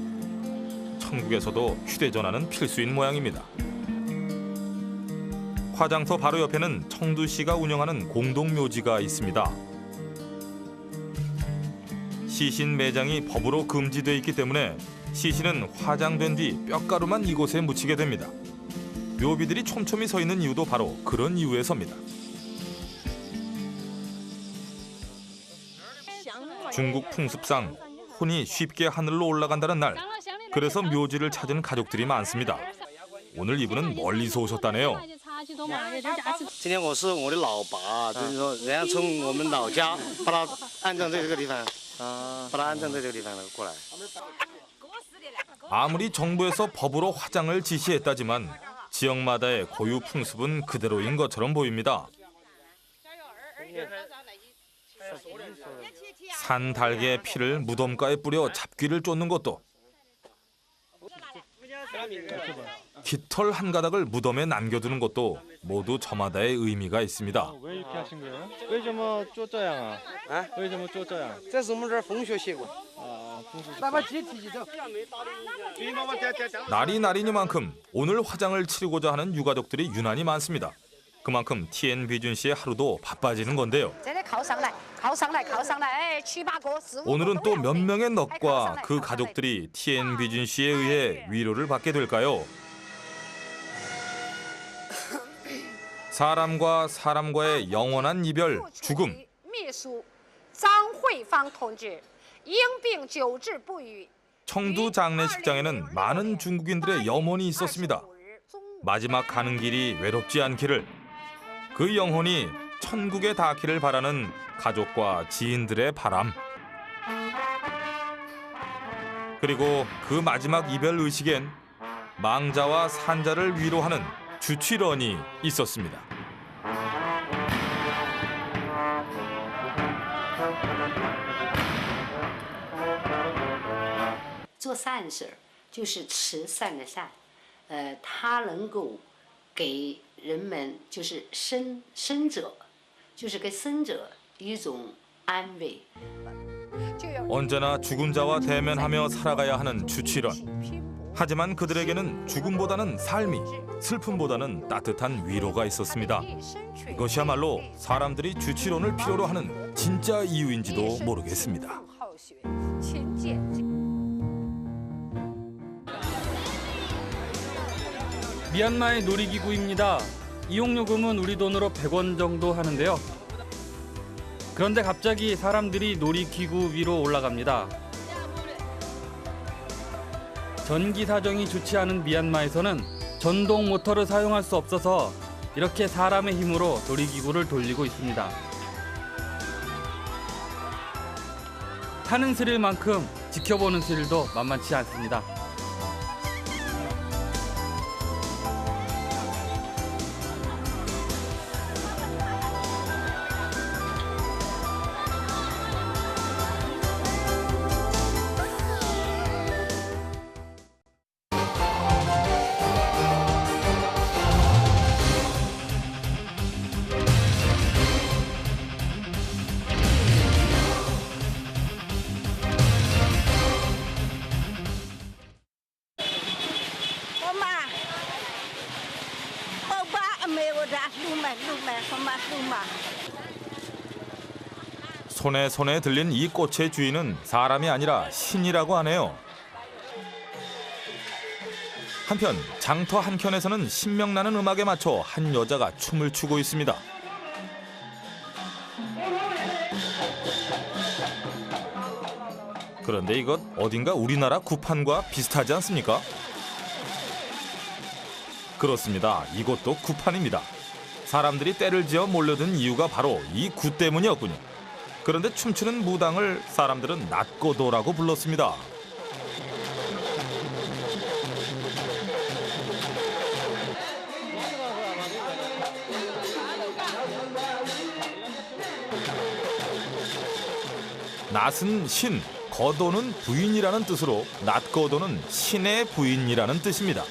천국에서도 휴대전화는 필수인 모양입니다. 화장터 바로 옆에는 청두시가 운영하는 공동묘지가 있습니다. 시신 매장이 법으로 금지돼 있기 때문에 시신은 화장된 뒤 뼈가루만 이곳에 묻히게 됩니다. 묘비들이 촘촘히 서 있는 이유도 바로 그런 이유에서입니다. 중국 풍습상 혼이 쉽게 하늘로 올라간다는 날, 그래서 묘지를 찾은 가족들이 많습니다. 오늘 이분은 멀리서 오셨다네요. 今天我是我的老爸，就是说人家从我们老家把他安葬在这个地方，把他安葬在这个地方过来。 아무리 정부에서 법으로 화장을 지시했다지만 지역마다의 고유 풍습은 그대로인 것처럼 보입니다. 산 달개의 피를 무덤가에 뿌려 잡귀를 쫓는 것도, 깃털 한 가닥을 무덤에 남겨두는 것도 모두 저마다의 의미가 있습니다. 왜 이렇게 하신 거예요? 为什么做这样啊？为什么做这样？这是我们这儿风雪习惯。 날이 날이니만큼 오늘 화장을 치르고자 하는 유가족들이 유난히 많습니다. 그만큼 TN비준 씨의 하루도 바빠지는 건데요. 오늘은 또 몇 명의 넋과 그 가족들이 TN비준 씨에 의해 위로를 받게 될까요? 사람과 사람과의 영원한 이별, 죽음. 청두 장례식장에는 많은 중국인들의 염원이 있었습니다. 마지막 가는 길이 외롭지 않기를, 그 영혼이 천국에 닿기를 바라는 가족과 지인들의 바람. 그리고 그 마지막 이별 의식엔 망자와 산자를 위로하는 주치련이 있었습니다. 做善事就是慈善的善，它能够给人们就是生者，就是给生者一种安慰。 언제나 죽은 자와 대면하며 살아가야 하는 주치련. 하지만 그들에게는 죽음보다는 삶이, 슬픔보다는 따뜻한 위로가 있었습니다. 이것이야말로 사람들이 주치론을 필요로 하는 진짜 이유인지도 모르겠습니다. 미얀마의 놀이기구입니다. 이용요금은 우리 돈으로 100원 정도 하는데요. 그런데 갑자기 사람들이 놀이기구 위로 올라갑니다. 전기 사정이 좋지 않은 미얀마에서는 전동 모터를 사용할 수 없어서 이렇게 사람의 힘으로 놀이기구를 돌리고 있습니다. 타는 스릴만큼 지켜보는 스릴도 만만치 않습니다. 손에 들린 이 꽃의 주인은 사람이 아니라 신이라고 하네요. 한편 장터 한켠에서는 신명나는 음악에 맞춰 한 여자가 춤을 추고 있습니다. 그런데 이것 어딘가 우리나라 구판과 비슷하지 않습니까? 그렇습니다. 이곳도 구판입니다. 사람들이 때를 지어 몰려든 이유가 바로 이 구 때문이었군요. 그런데 춤추는 무당을 사람들은 낫고도라고 불렀습니다. 낫은 신, 거도는 부인이라는 뜻으로 낫고도는 신의 부인이라는 뜻입니다.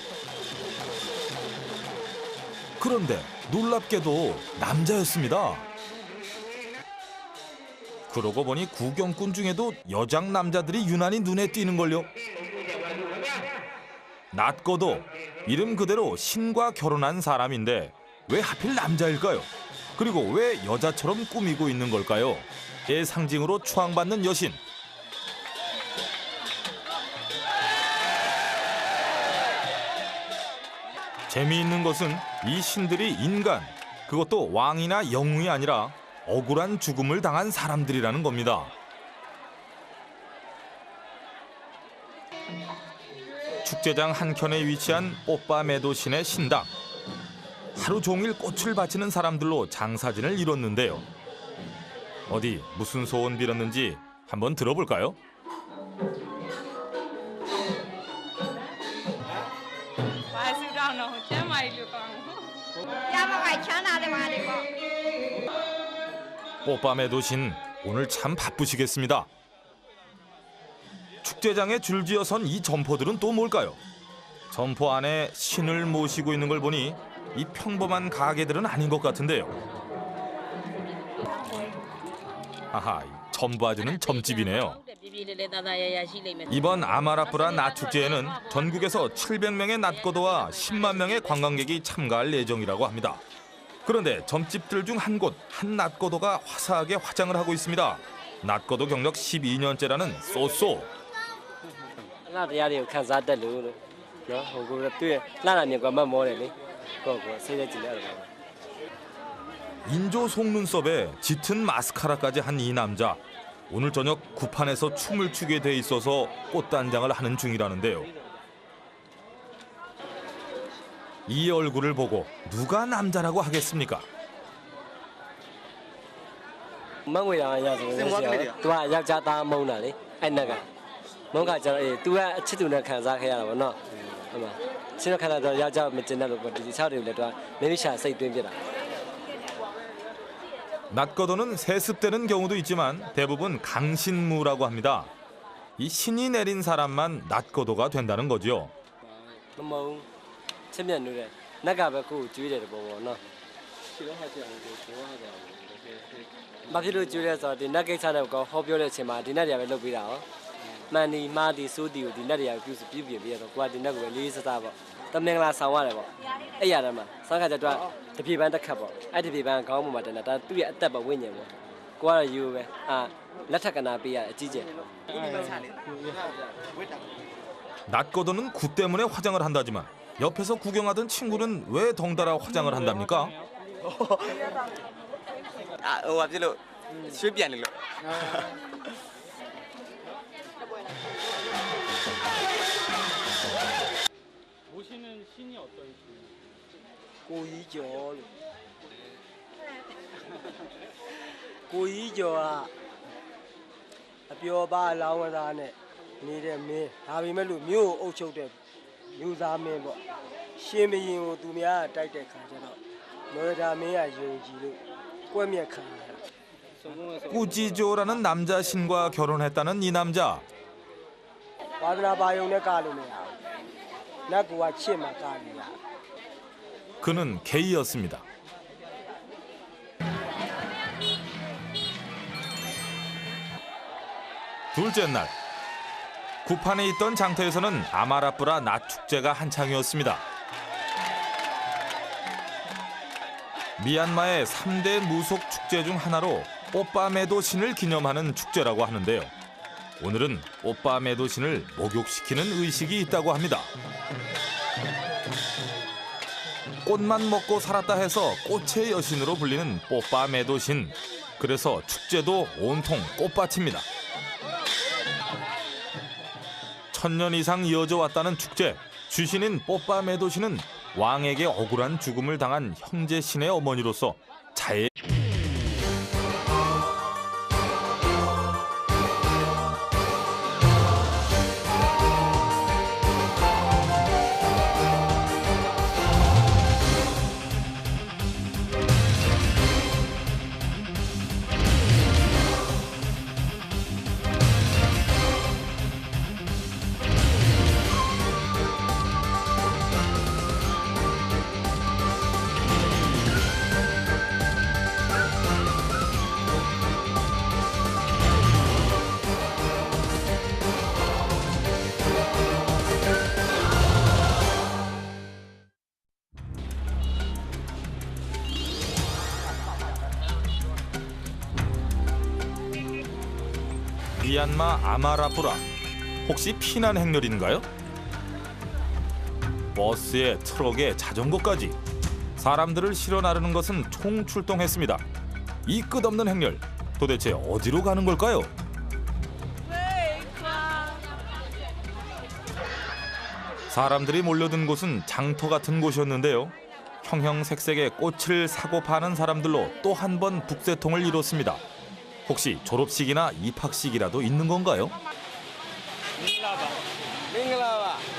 그런데 놀랍게도 남자였습니다. 그러고 보니 구경꾼 중에도 여장 남자들이 유난히 눈에 띄는걸요. 낫고도 이름 그대로 신과 결혼한 사람인데 왜 하필 남자일까요? 그리고 왜 여자처럼 꾸미고 있는 걸까요? 의 상징으로 추앙받는 여신. 재미있는 것은 이 신들이 인간, 그것도 왕이나 영웅이 아니라 억울한 죽음을 당한 사람들이라는 겁니다. 축제장 한켠에 위치한 오빠메도신의 신당. 하루 종일 꽃을 바치는 사람들로 장사진을 이뤘는데요. 어디 무슨 소원 빌었는지 한번 들어볼까요? 오빠메도신 오늘 참 바쁘시겠습니다. 축제장에 줄지어선 이 점포들은 또 뭘까요? 점포 안에 신을 모시고 있는 걸 보니 이 평범한 가게들은 아닌 것 같은데요. 아하, 점봐주는 점집이네요. 이번 아마라뿌라 낫축제에는 전국에서 700명의 낫고도와 10만 명의 관광객이 참가할 예정이라고 합니다. 그런데 점집들 중 한 곳, 한 낫고도가 화사하게 화장을 하고 있습니다. 낫고도 경력 12년째라는 쏘쏘. 인조 속눈썹에 짙은 마스카라까지 한 이 남자. 오늘 저녁 구판에서 춤을 추게 돼 있어서 꽃단장을 하는 중이라는데요. 이 얼굴을 보고 누가 남자라고 하겠습니까? 낫거도는 세습되는 경우도 있지만 대부분 강신무라고 합니다. 이 신이 내린 사람만 낫거도가 된다는 거죠. မှန်ဒီမှားဒီစိုးဒီကိုဒီနက်တွေကပြုစုပြပြပြီးတော့ကိုကဒီနက်ကိုပဲလေးစားစားပေါ့တမင်္ဂလာဆောင်ရတယ်ပေါ့အဲ့ရတယ်မှာဆောင်းခါကျတော့တပြေပန်းတစ်ခတ်ပေါ့အဲ့တပြေပန်းခေါင်းပေါ်မှာတင်တာဒါသူ့ရဲ့အသက်ပေါ့ဝိညာဉ်ပေါ့ကိုကတော့ယူပဲလက်ထက်ကနာပေးရအကြီးကျယ် 낮거도는 구 때문에 화장을 한다지만 옆에서 구경하던 친구는 왜 덩달아 화장을 한답니까? 와필로 실비안일로. 모시는 신이 어떤 신? 고이죠. 고이죠아. 뼈바 라원다네. နေတဲ့မင်းဒါပေမဲ့လို့မြို့အုပ်ချုပ်တဲ့မြို့သားမင်းပေါ့ရှင်ဘရင်ကိုသူများတိုက်တဲ့ခါကျတော့နွေတာမင်းကယုံကြည်လို့ကွက်မြက်ခံရတာ 꾸지조라는 남자 신과 결혼했다는 이 남자. ဘာသာဘာယုံနဲ့ကလို့မရဘူးနတ်ကချစ်မှကလို့ရ 그는 게이였습니다. 둘째 날 구판에 있던 장터에서는 아마라뿌라 낮 축제가 한창이었습니다. 미얀마의 3대 무속 축제 중 하나로 뽀빠메도 신을 기념하는 축제라고 하는데요. 오늘은 뽀빠메도 신을 목욕시키는 의식이 있다고 합니다. 꽃만 먹고 살았다 해서 꽃의 여신으로 불리는 뽀빠메도 신. 그래서 축제도 온통 꽃밭입니다. 1000년 이상 이어져 왔다는 축제. 주신인 뽀빠메도 신은 왕에게 억울한 죽음을 당한 형제 신의 어머니로서 자해. 미얀마 아마라뿌라. 혹시 피난 행렬인가요? 버스에 트럭에 자전거까지 사람들을 실어 나르는 것은 총출동했습니다. 이 끝없는 행렬, 도대체 어디로 가는 걸까요? 사람들이 몰려든 곳은 장터 같은 곳이었는데요. 형형색색의 꽃을 사고 파는 사람들로 또 한 번 북새통을 이뤘습니다. 혹시 졸업식이나 입학식이라도 있는 건가요? 밍글라바.